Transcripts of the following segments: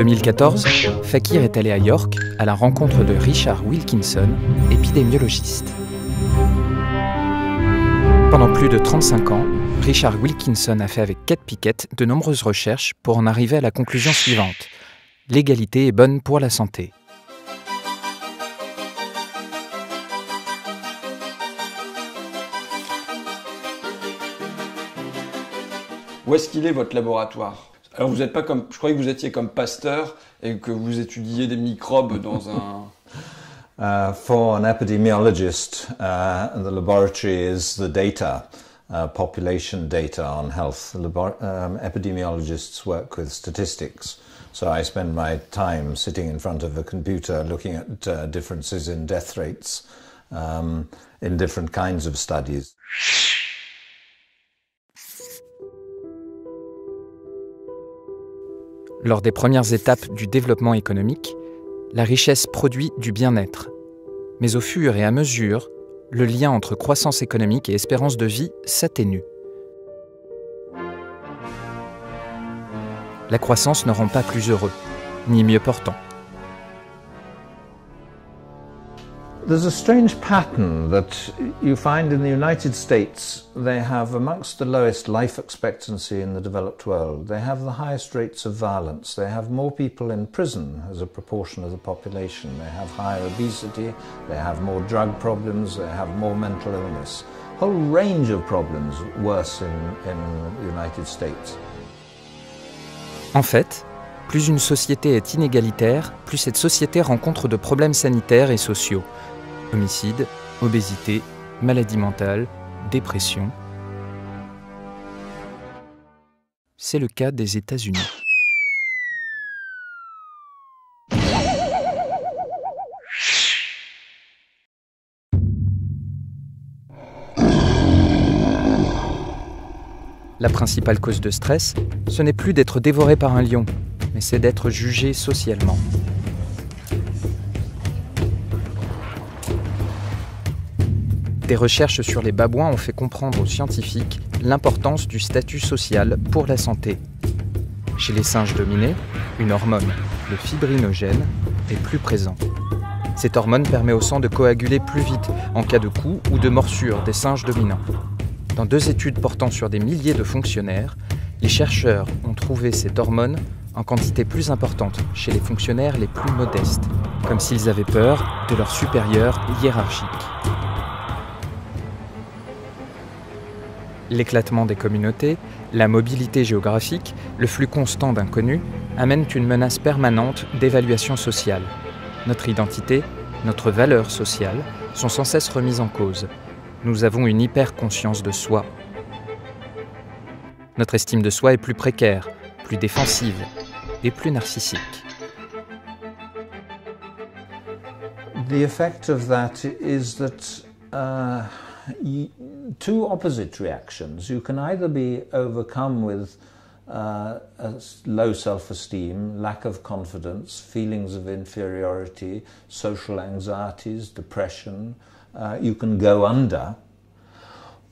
2014, Fakir est allé à York à la rencontre de Richard Wilkinson, épidémiologiste. Pendant plus de 35 ans, Richard Wilkinson a fait avec Kate Pickett de nombreuses recherches pour en arriver à la conclusion suivante: l'égalité est bonne pour la santé. Où est-ce qu'il est votre laboratoire? Alors vous n'êtes pas comme, je croyais que vous étiez comme Pasteur et que vous étudiez des microbes dans un... For an epidemiologist, the laboratory is the data, population data on health. Epidemiologists work with statistics, so I spend my time sitting in front of a computer looking at differences in death rates in different kinds of studies. Lors des premières étapes du développement économique, la richesse produit du bien-être. Mais au fur et à mesure, le lien entre croissance économique et espérance de vie s'atténue. La croissance ne rend pas plus heureux, ni mieux portant. There's a strange pattern that you find in the United States. They have amongst the lowest life expectancy in the developed world. They have the highest rates of violence. They have more people in prison as a proportion of the population. They have higher obesity. They have more drug problems. They have more mental illness. A whole range of problems worse in the United States. En fait, plus une société est inégalitaire, plus cette société rencontre de problèmes sanitaires et sociaux. Homicide, obésité, maladie mentale, dépression. C'est le cas des États-Unis. La principale cause de stress, ce n'est plus d'être dévoré par un lion, mais c'est d'être jugé socialement. Des recherches sur les babouins ont fait comprendre aux scientifiques l'importance du statut social pour la santé. Chez les singes dominés, une hormone, le fibrinogène, est plus présent. Cette hormone permet au sang de coaguler plus vite en cas de coup ou de morsure des singes dominants. Dans 2 études portant sur des milliers de fonctionnaires, les chercheurs ont trouvé cette hormone en quantité plus importante chez les fonctionnaires les plus modestes, comme s'ils avaient peur de leurs supérieurs hiérarchiques. L'éclatement des communautés, la mobilité géographique, le flux constant d'inconnus amènent une menace permanente d'évaluation sociale. Notre identité, notre valeur sociale sont sans cesse remises en cause. Nous avons une hyper-conscience de soi. Notre estime de soi est plus précaire, plus défensive et plus narcissique. The effect of that is that two opposite reactions. You can either be overcome with a low self-esteem, lack of confidence, feelings of inferiority, social anxieties, depression. You can go under,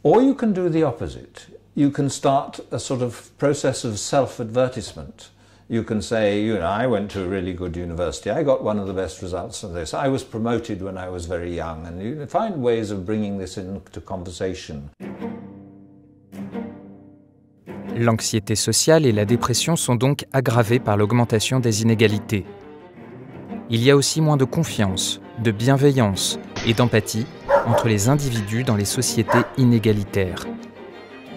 or you can do the opposite. You can start a sort of process of self-advertisement. You can say, you know, I went to a really good university, I got one of the best results of this, I was promoted when I was very young, and you find ways of bringing this into conversation. L'anxiété sociale et la dépression sont donc aggravées par l'augmentation des inégalités. Il y a aussi moins de confiance, de bienveillance et d'empathie entre les individus dans les sociétés inégalitaires.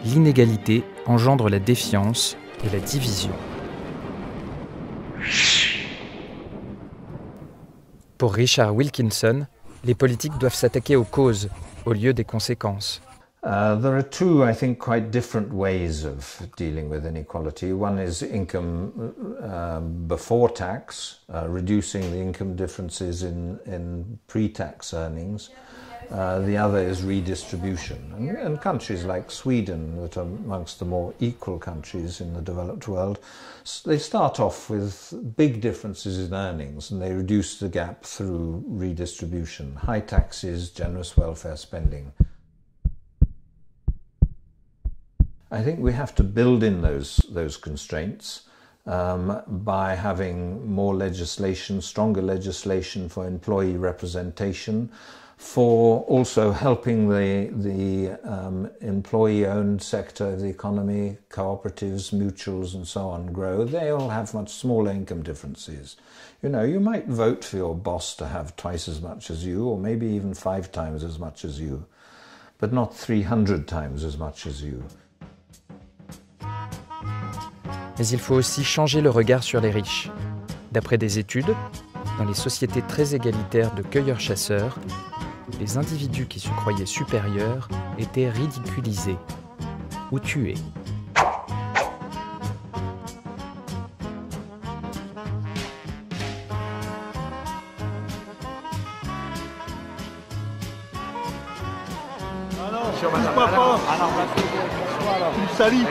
L'inégalité engendre la défiance et la division. Pour Richard Wilkinson, les politiques doivent s'attaquer aux causes, au lieu des conséquences. There are two, I think, quite different ways of dealing with inequality. One is income before tax, reducing the income differences in pre-tax earnings. The other is redistribution. And countries like Sweden, that are amongst the more equal countries in the developed world, they start off with big differences in earnings and they reduce the gap through redistribution. High taxes, generous welfare spending. I think we have to build in those constraints by having more legislation, stronger legislation for employee representation, for also helping the employee-owned sector of the economy, cooperatives, mutuals and so on grow. They all have much smaller income differences. You know, you might vote for your boss to have twice as much as you, or maybe even 5 times as much as you, but not 300 times as much as you. Mais il faut aussi changer le regard sur les riches. D'après des études, dans les sociétés très égalitaires de cueilleurs-chasseurs, les individus qui se croyaient supérieurs étaient ridiculisés ou tués.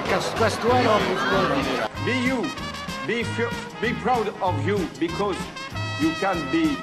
Casse-toi là. Be you. Be proud of you because you can be